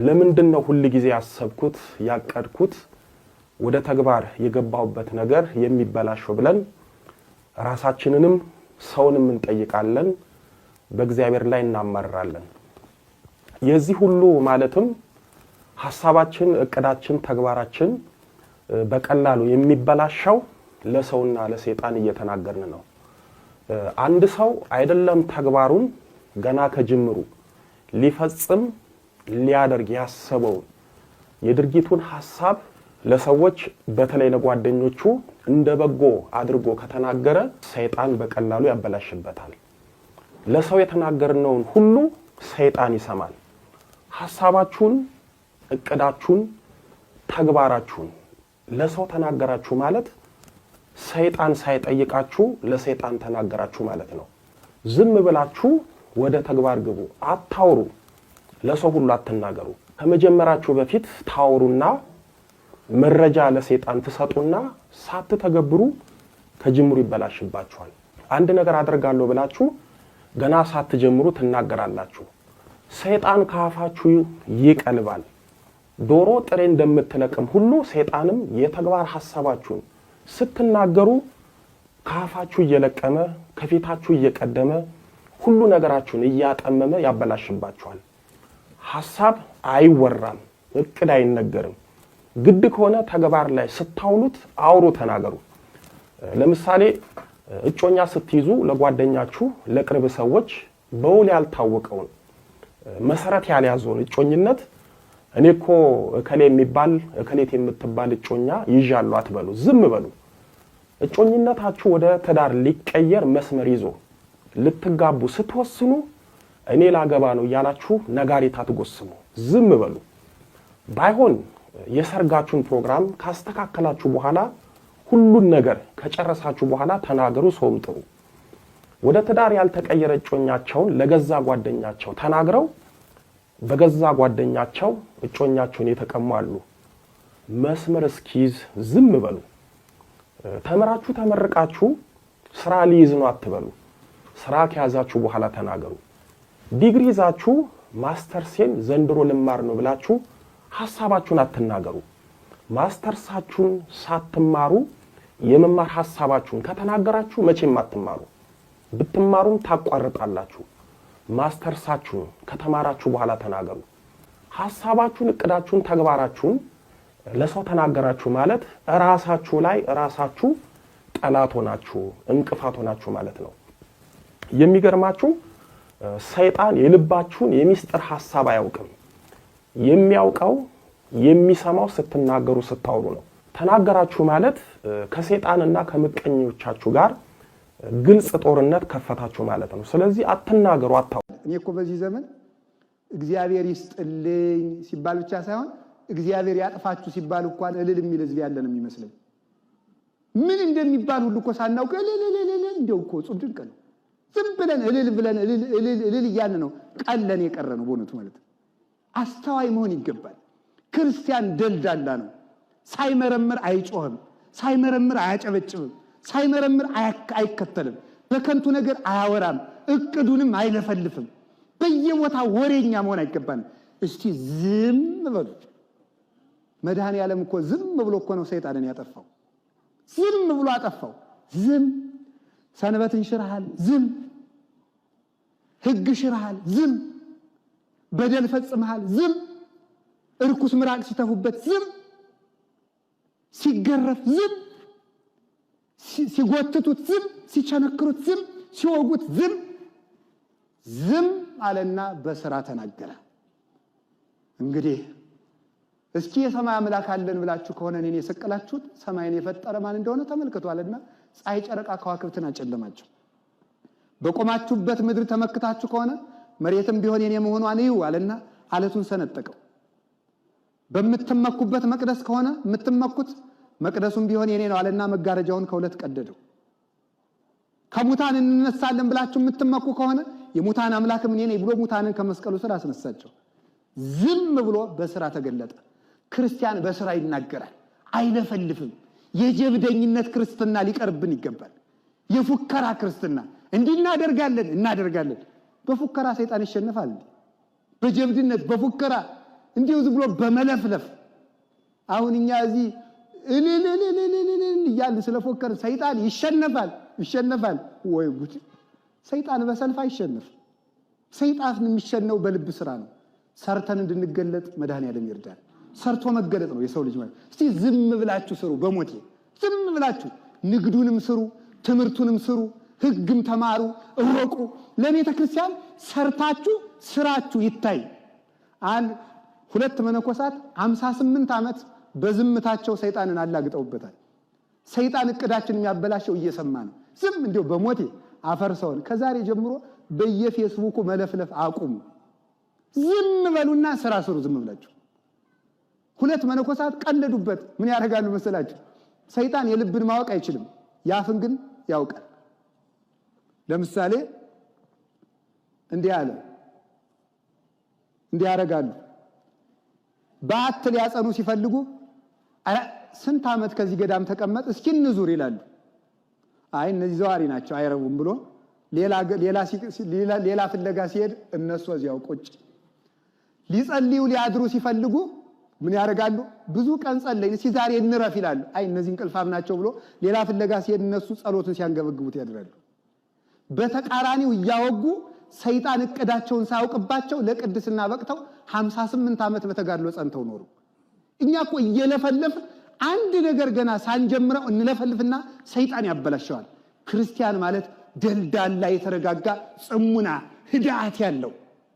ለምንድነው ሁሉ ጊዜ ያሰብኩት ያቀድኩት ወደ ተግባር የገባውበት ነገር የሚበላሽው ብለን ራሳችንንም ሰውንም እንጠይቃለን በእግዚአብሔር ላይ እናማራለን የዚህ ሁሉ ማለትም ሐሳባችን እቅዳችን ተግባራችን በቀላሉ የሚበላሽው ለሰውና ለሰይጣን እየተናገርን ነው አንድ ሰው አይደለም ተግባሩን ገና ከጅምሩ ሊፈጽም ሊያደርግ ያሰበው የድርጊቱን ሐሳብ ለሰዎች በተለይ ለጓደኞቹ እንደበጎ አድርጎ ከተናገረ ሰይጣን በቀላሉ ያበላሽበታል ለሰው የተናገርነውን ሁሉ ሰይጣን ይሰማል ሐሳባችሁን እቅዳችሁን ተግባራችሁን ለሰው ተናገራችሁ ማለት ሰይጣን ሳይጠይቃችሁ ለሰይጣን ተናገራችሁ ማለት ነው ዝም ብላችሁ ወደ ተግባር ግቡ አታውሩ ለሰው ሁሉ አትናገሩ ከመጀመራችሁ በፊት ታውሩና መረጃ ለሰይጣን ተሰጡና ሳትተገብሩ ከጅምሩ ይበላሽባችኋል አንድ ነገር አደርጋለሁ ብላችሁ ገና ሳትጀምሩ ተናገራላችሁ ሰይጣን ካፋችሁ ይቀልባል ዶሮ ጥሬ እንደምትለቅም ሁሉ ሰይጣንም የተግባር ሐሳባችሁን ስትናገሩ ካፋችሁ እየለቀመ ከፊታችሁ እየቀደመ ሁሉ ነገራችሁን እያጠመመ ያበላሽባችኋል ሐሳብ አይወራም እቅድ አይነገርም ግድ ከሆነ ተግባር ላይ ስታውሉት አውሩ ተናገሩ ለምሳሌ እጮኛ ስትይዙ ለጓደኛችሁ ለቅርብ ሰዎች በውል ያልታወቀው መሰረት ያልያዘውን እጮኝነት እኔኮ እከሌ የሚባል እከሌት የምትባል እጮኛ ይዣሉ አትበሉ ዝም በሉ እጮኝነታችሁ ወደ ተዳር ሊቀየር መስመር ይዞ ልትጋቡ ስትወስኑ እኔ ላገባ ነው ያላችሁ ነጋሪት አትጎስሙ ዝም በሉ ባይሆን የሰርጋችሁን ፕሮግራም ካስተካከላችሁ በኋላ ሁሉን ነገር ከጨረሳችሁ በኋላ ተናገሩ ሰውም ጥሩ ወደ ተዳር ያልተቀየረ እጮኛቸውን ለገዛ ጓደኛቸው ተናግረው በገዛ ጓደኛቸው እጮኛቸውን የተቀማሉ መስመር እስኪዝ ዝም በሉ ተመራችሁ ተመርቃችሁ ስራ ሊይዝ ነው አትበሉ ስራ ከያዛችሁ በኋላ ተናገሩ ዲግሪ ይዛችሁ ማስተርሴን ዘንድሮ ልማር ነው ብላችሁ ሐሳባችሁን አትናገሩ ማስተርሳችሁን ሳትማሩ የመማር ሐሳባችሁን ከተናገራችሁ መቼም አትማሩ ብትማሩም ታቋርጣላችሁ ማስተርሳችሁን ከተማራችሁ በኋላ ተናገሩ ሐሳባችሁን እቅዳችሁን ተግባራችሁን ለሰው ተናገራችሁ ማለት ራሳችሁ ላይ ራሳችሁ ጠላት ሆናችሁ እንቅፋት ሆናችሁ ማለት ነው የሚገርማችሁ ሰይጣን የልባችሁን የሚስጥር ሐሳብ አያውቅም የሚያውቀው የሚሰማው ስትናገሩ ስታውሩ ነው ተናገራችሁ ማለት ከሰይጣንና ከመቀኞቻችሁ ጋር ግልጽ ጦርነት ከፈታችሁ ማለት ነው ስለዚህ አትናገሩ አታው እኔኮ በዚህ ዘመን እግዚአብሔር ይስጥልኝ ሲባል ብቻ ሳይሆን እግዚአብሔር ያጥፋችሁ ሲባል እንኳን እልል የሚል ህዝብ ያለ ነው የሚመስለኝ ምን እንደሚባል ሁሉ እኮ ሳናውቅ እልል እንደው እኮ ጹም ድንቅ ነው ዝም ብለን እልል ብለን እልል ያን ነው ቀለን የቀረ ነው ቦነቱ ማለት አስተዋይ መሆን ይገባል ክርስቲያን ደልዳላ ነው ሳይመረምር አይጮህም ሳይመረምር አያጨበጭብም ሳይመረምር አይከተልም በከንቱ ነገር አያወራም እቅዱንም አይለፈልፍም በየቦታው ወሬኛ መሆን አይገባም እስቲ ዝም በሉ መድኃኔ ዓለም እኮ ዝም ብሎ እኮ ነው ሰይጣንን ያጠፋው ዝም ብሎ አጠፋው ዝም ሰንበትን ሽርሃል ዝም ህግ ሽርሃል ዝም በደል ፈጽመሃል ዝም እርኩስ ምራቅ ሲተፉበት ዝም ሲገረፍ ዝም ሲጎትቱት ዝም ሲቸነክሩት ዝም ሲወጉት ዝም ዝም አለና በስራ ተናገረ እንግዲህ እስኪ የሰማይ አምላክ አለን ብላችሁ ከሆነ እኔን የሰቀላችሁት ሰማይን የፈጠረ ማን እንደሆነ ተመልከቷልና ፀሐይ ጨረቃ ከዋክብትን አጨለማቸው በቆማችሁበት ምድር ተመክታችሁ ከሆነ መሬትም ቢሆን የኔ መሆኗን እዩ አለና አለቱን ሰነጠቀው በመተመኩበት መቅደስ ከሆነ የምትመኩት መቅደሱም ቢሆን የኔ ነው አለና መጋረጃውን ከሁለት ቀደደው ከሙታን እንነሳለን ብላችሁ የምትመኩ ከሆነ የሙታን አምላክም እኔ ነኝ ብሎ ሙታንን ከመስቀሉ ስር አስነሳቸው ዝም ብሎ በስራ ተገለጠ ክርስቲያን በስራ ይናገራል አይለፈልፍም የጀብደኝነት ክርስትና ሊቀርብን ይገባል የፉከራ ክርስትና እንዲናደርጋለን እናደርጋለን በፉከራ ሰይጣን ይሸነፋል በጀብድነት በፉከራ እንዲሁ ዝም ብሎ በመለፍለፍ አሁን እኛ እዚህ እያልን ስለፎከር ሰይጣን ይሸነፋል ወይ ጉድ! ሰይጣን በሰልፍ አይሸነፍ። ሰይጣን የሚሸነው በልብ ስራ ነው። ሰርተን እንድንገለጥ መድኃኔዓለም ይርዳል። ሰርቶ መገለጥ ነው የሰው ልጅ ማለት። እስቲ ዝም ብላችሁ ስሩ። በሞቴ ዝም ብላችሁ ንግዱንም ስሩ፣ ትምህርቱንም ስሩ፣ ሕግም ተማሩ፣ እወቁ። ለቤተ ክርስቲያን ሰርታችሁ ስራችሁ ይታይ። ሁለት መነኮሳት 58 ዓመት በዝምታቸው ሰይጣንን አላግጠውበታል። ሰይጣን እቅዳችን የሚያበላሸው እየሰማ ነው። ዝም እንዲሁ በሞቴ አፈርሰውን ከዛሬ ጀምሮ በየፌስቡኩ መለፍለፍ አቁሙ። ዝም በሉና ስራ ስሩ። ዝም ብላችሁ ሁለት መነኮሳት ቀለዱበት። ምን ያደርጋሉ መሰላችሁ? ሰይጣን የልብን ማወቅ አይችልም፣ ያፍን ግን ያውቃል። ለምሳሌ እንዲህ አለ፣ እንዲህ ያደርጋሉ። በዓት ሊያጸኑ ሲፈልጉ ስንት ዓመት ከዚህ ገዳም ተቀመጥ እስኪ እንዙር ይላሉ። አይ እነዚህ ዘዋሪ ናቸው አይረቡም ብሎ ሌላ ፍለጋ ሲሄድ እነሱ እዚያው ቁጭ። ሊጸልዩ ሊያድሩ ሲፈልጉ ምን ያደርጋሉ? ብዙ ቀን ጸለይን እስኪ ዛሬ እንረፍ ይላሉ። አይ እነዚህ እንቅልፋም ናቸው ብሎ ሌላ ፍለጋ ሲሄድ እነሱ ጸሎትን ሲያንገበግቡት ያድራሉ። በተቃራኒው እያወጉ ሰይጣን እቅዳቸውን ሳያውቅባቸው ለቅድስና በቅተው 58 ዓመት በተጋድሎ ጸንተው ኖሩ። እኛ እኮ እየለፈለፍ አንድ ነገር ገና ሳንጀምረው እንለፈልፍና ሰይጣን ያበላሸዋል። ክርስቲያን ማለት ደልዳላ የተረጋጋ ጽሙና ህዳት ያለው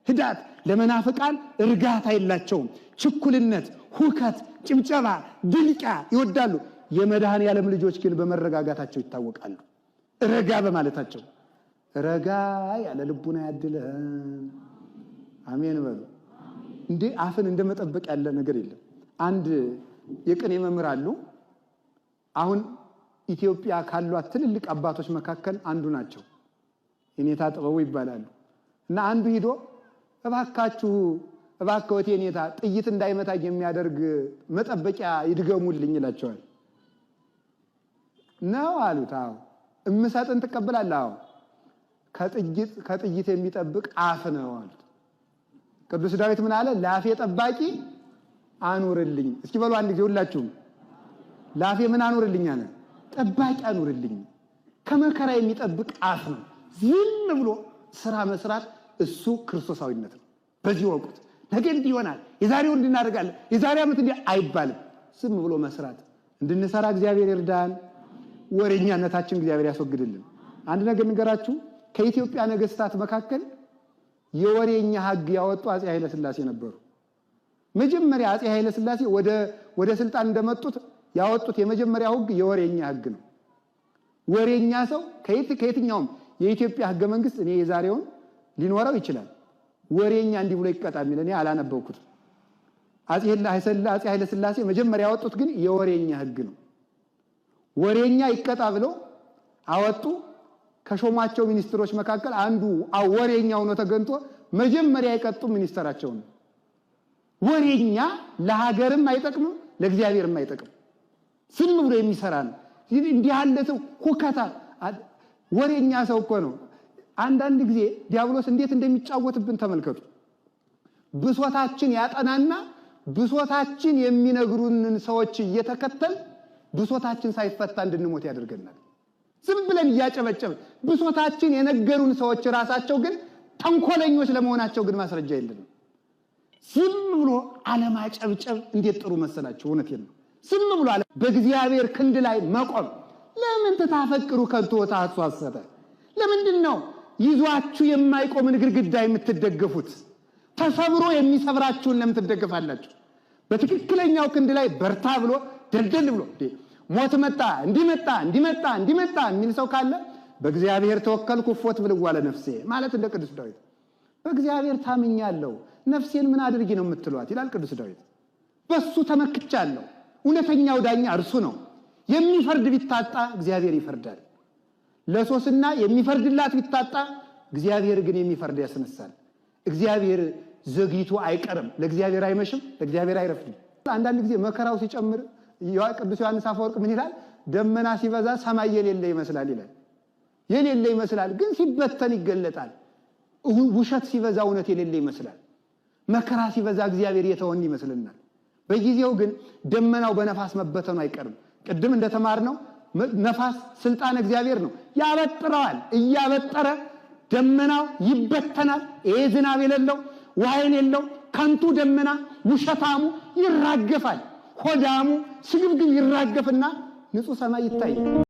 ህዳት ለመናፍቃን እርጋታ የላቸውም። ችኩልነት፣ ሁከት፣ ጭብጨባ፣ ድልቂያ ይወዳሉ። የመድኃኔዓለም ልጆች ግን በመረጋጋታቸው ይታወቃሉ። ረጋ በማለታቸው። ረጋ ያለ ልቡና ያድለን። አሜን በሉ። እንዴ አፍን እንደመጠበቅ ያለ ነገር የለም። አንድ የቅኔ መምህር አሉ። አሁን ኢትዮጵያ ካሏት ትልልቅ አባቶች መካከል አንዱ ናቸው። የኔታ ጥበቡ ይባላሉ። እና አንዱ ሂዶ እባክዎት የኔታ ጥይት እንዳይመታኝ የሚያደርግ መጠበቂያ ይድገሙልኝ ይላቸዋል። ነው አሉት። አዎ እምሰጥን ትቀበላለህ? አዎ ከጥይት የሚጠብቅ አፍ ነው አሉት። ቅዱስ ዳዊት ምን አለ? ላፌ ጠባቂ አኑርልኝ። እስኪ በሉ አንድ ጊዜ ሁላችሁም ላፌ ምን አኑርልኝ አለ? ጠባቂ አኑርልኝ። ከመከራ የሚጠብቅ አፍ ነው። ዝም ብሎ ስራ መስራት እሱ ክርስቶሳዊነት ነው። በዚህ ወቅት ነገ እንዲህ ይሆናል፣ የዛሬውን እንድናደርጋለን፣ የዛሬ ዓመት እንዲህ አይባልም። ዝም ብሎ መስራት እንድንሰራ እግዚአብሔር ይርዳን። ወሬኛነታችን እግዚአብሔር ያስወግድልን። አንድ ነገር ንገራችሁ። ከኢትዮጵያ ነገስታት መካከል የወሬኛ ሕግ ያወጡ አፄ ኃይለ ሥላሴ ነበሩ። መጀመሪያ አፄ ኃይለ ሥላሴ ወደ ስልጣን እንደመጡት ያወጡት የመጀመሪያው ሕግ የወሬኛ ሕግ ነው። ወሬኛ ሰው ከየትኛውም የኢትዮጵያ ሕገ መንግስት እኔ የዛሬውን ሊኖረው ይችላል። ወሬኛ እንዲህ ብሎ ይቀጣ የሚል እኔ አላነበብኩት። አፄ ኃይለ ሥላሴ መጀመሪያ ያወጡት ግን የወሬኛ ሕግ ነው። ወሬኛ ይቀጣ ብሎ አወጡ። ከሾማቸው ሚኒስትሮች መካከል አንዱ ወሬኛ ሆኖ ተገንቶ መጀመሪያ የቀጡ ሚኒስትራቸው ነው። ወሬኛ ለሀገርም አይጠቅምም ለእግዚአብሔርም አይጠቅም። ዝም ብሎ የሚሰራ ነው። እንዲህ ያለ ሰው ሁከታ ወሬኛ ሰው እኮ ነው። አንዳንድ ጊዜ ዲያብሎስ እንዴት እንደሚጫወትብን ተመልከቱ። ብሶታችን ያጠናና ብሶታችን የሚነግሩንን ሰዎች እየተከተል ብሶታችን ሳይፈታ እንድንሞት ያደርገናል። ዝም ብለን እያጨበጨብን ብሶታችን የነገሩን ሰዎች ራሳቸው ግን ተንኮለኞች ለመሆናቸው ግን ማስረጃ የለንም። ዝም ብሎ አለማጨብጨብ እንዴት ጥሩ መሰላችሁ? እውነቴን ነው። ዝም ብሎ በእግዚአብሔር ክንድ ላይ መቆም። ለምን ተታፈቅሩ ከንቱ ወታሐሰተ? ለምንድን ነው ይዟችሁ የማይቆምን ግድግዳ የምትደገፉት? ተሰብሮ የሚሰብራችሁን ለምን ትደገፋላችሁ? በትክክለኛው ክንድ ላይ በርታ ብሎ ደልደል ብሎ ሞት መጣ እንዲመጣ የሚል ሰው ካለ በእግዚአብሔር ተወከልኩ እፎት ብልዋ ለነፍሴ ማለት እንደ ቅዱስ ዳዊት በእግዚአብሔር ታምኛለሁ ነፍሴን ምን አድርጊ ነው የምትሏት ይላል ቅዱስ ዳዊት። በሱ ተመክቻለሁ። እውነተኛው ዳኛ እርሱ ነው። የሚፈርድ ቢታጣ እግዚአብሔር ይፈርዳል። ለሶስና የሚፈርድላት ቢታጣ እግዚአብሔር ግን የሚፈርድ ያስነሳል። እግዚአብሔር ዘግይቶ አይቀርም። ለእግዚአብሔር አይመሽም፣ ለእግዚአብሔር አይረፍድም። አንዳንድ ጊዜ መከራው ሲጨምር ቅዱስ ዮሐንስ አፈወርቅ ምን ይላል? ደመና ሲበዛ ሰማይ የሌለ ይመስላል ይላል። የሌለ ይመስላል ግን ሲበተን ይገለጣል። ውሸት ሲበዛ እውነት የሌለ ይመስላል። መከራ ሲበዛ እግዚአብሔር የተወን ይመስልናል። በጊዜው ግን ደመናው በነፋስ መበተኑ አይቀርም። ቅድም እንደተማርነው ነፋስ ስልጣን እግዚአብሔር ነው። ያበጥረዋል። እያበጠረ ደመናው ይበተናል። ይሄ ዝናብ የሌለው ውሃ የሌለው ከንቱ ደመና ውሸታሙ ይራገፋል። ሆዳሙ ስግብግብ ይራገፍና ንጹህ ሰማይ ይታያል።